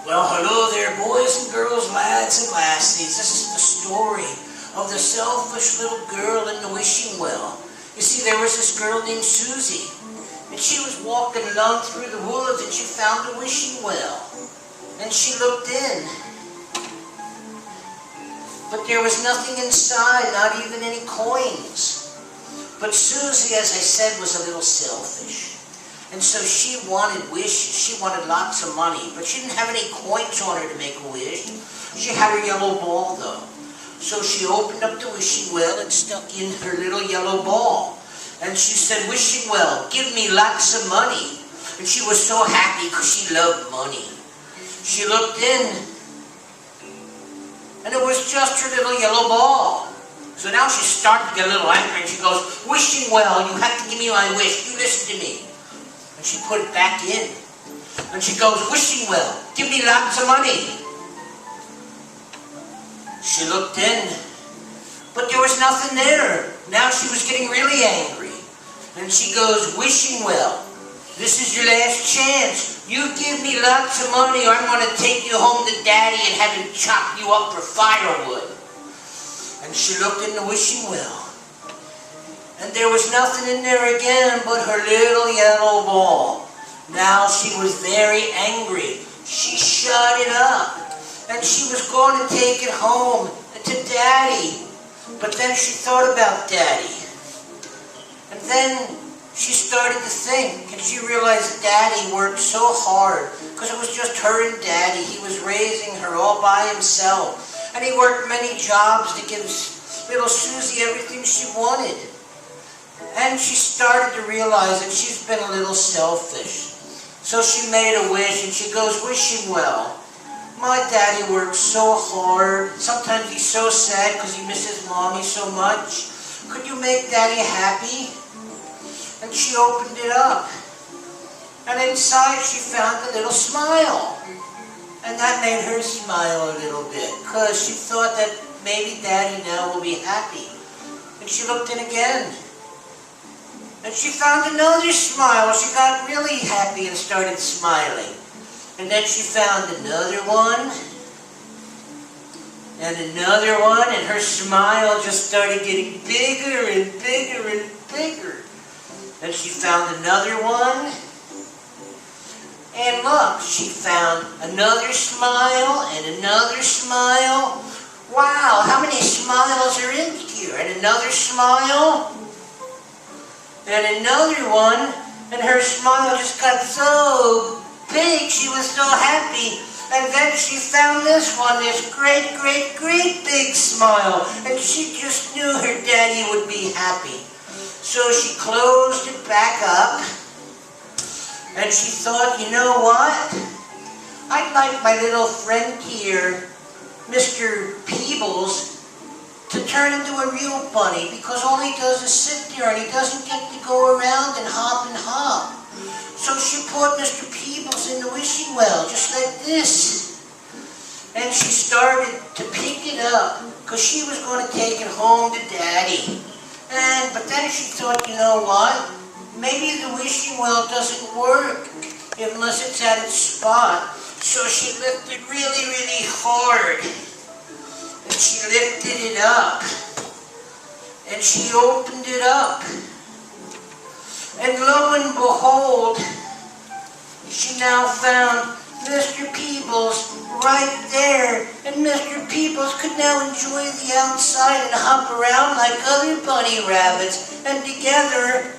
Well, hello there, boys and girls, lads and lassies. This is the story of the selfish little girl in the wishing well. You see, there was this girl named Susie, and she was walking along through the woods, and she found a wishing well. And she looked in, but there was nothing inside, not even any coins. But Susie, as I said, was a little selfish. And so she wanted wishes. She wanted lots of money, but she didn't have any coins on her to make a wish. She had her yellow ball, though. So she opened up the wishing well and stuck in her little yellow ball. And she said, "Wishing well, give me lots of money." And she was so happy because she loved money. She looked in, and it was just her little yellow ball. So now she's starting to get a little angry, and she goes, "Wishing well, you have to give me my wish. You listen to me." And she put it back in. And she goes, "Wishing well, give me lots of money." She looked in, but there was nothing there. Now she was getting really angry. And she goes, "Wishing well, this is your last chance. You give me lots of money, or I'm going to take you home to Daddy and have him chop you up for firewood." And she looked in the wishing well. And there was nothing in there again but her little yellow ball. Now she was very angry. She shut it up. And she was going to take it home to Daddy. But then she thought about Daddy. And then she started to think. And she realized Daddy worked so hard. Because it was just her and Daddy. He was raising her all by himself. And he worked many jobs to give little Susie everything she wanted. And she started to realize that she's been a little selfish. So she made a wish, and she goes, "Wishing well, my Daddy works so hard. Sometimes he's so sad because he misses Mommy so much. Could you make Daddy happy?" And she opened it up. And inside she found a little smile. And that made her smile a little bit, because she thought that maybe Daddy now will be happy. And she looked in again. And she found another smile. She got really happy and started smiling. And then she found another one. And another one. And her smile just started getting bigger and bigger and bigger. And she found another one. And look, she found another smile and another smile. Wow, how many smiles are in here? And another smile. And another one, and her smile just got so big, she was so happy. And then she found this one, this great, great, great big smile. And she just knew her Daddy would be happy. So she closed it back up. And she thought, you know what? I'd like my little friend here, Mr. Pebbles, to turn into a real bunny, because all he does is sit there and he doesn't get to go around and hop. So she put Mr. Pebbles in the wishing well, just like this. And she started to pick it up, because she was going to take it home to Daddy. But then she thought, you know what? Maybe the wishing well doesn't work unless it's at its spot. So she lifted really, really hard. And she lifted it up. And she opened it up. And lo and behold, she now found Mr. Pebbles right there. And Mr. Pebbles could now enjoy the outside and hop around like other bunny rabbits. And together,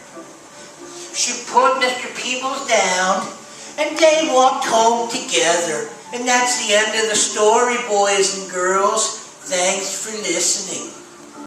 she put Mr. Pebbles down, and they walked home together. And that's the end of the story, boys and girls. Thanks for listening.